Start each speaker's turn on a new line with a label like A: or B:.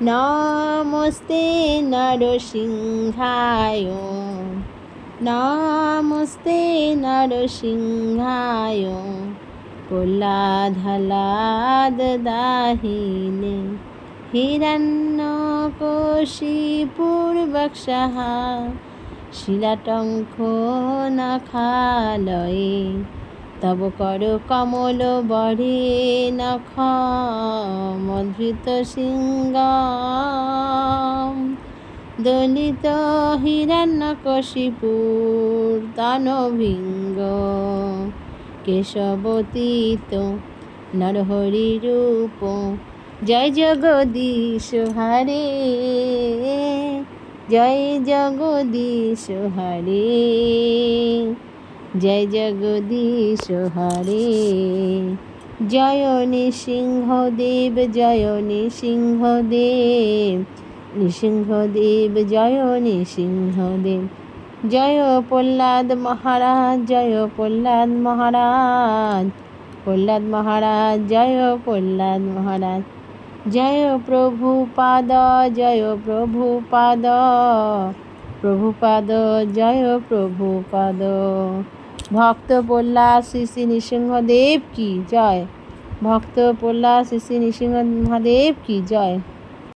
A: নমস্তে নরসিংহায়, নমস্তে নরসিংহায়। প্রহ্লাদ দাহিনে হিরণ্যকশিপুর বক্ষঃ শিলাটঙ্ক নখালয়ে। তব কর কমল বরে নখ মধৃত সিংহম। দলিত হিরণ্যকশিপুর তনভিঙ্গ কেশবতীত নরহরি রূপ। জয় জগদীশ হরে, জয় জগদীশ হরে, জয় জগদীশ হরে। জয় নৃসিংহদেব, জয় নৃসিংহদেব, নৃসিংহদেব জয় নৃসিংহদেব। জয় প্রহ্লাদ মহারাজ, জয় প্রহ্লাদ মহারাজ, প্রহ্লাদ মহারাজ জয় প্রহ্লাদ মহারাজ। জয় প্রভুপাদ, জয় প্রভুপাদ, প্রভুপাদ জয় প্রভুপাদ। ভক্ত প্রহ্লাদ শ্রী শ্রী নৃসিংহদেব কি জয়, ভক্ত প্রহ্লাদ শ্রী শ্রী নৃসিংহদেব কি জয়।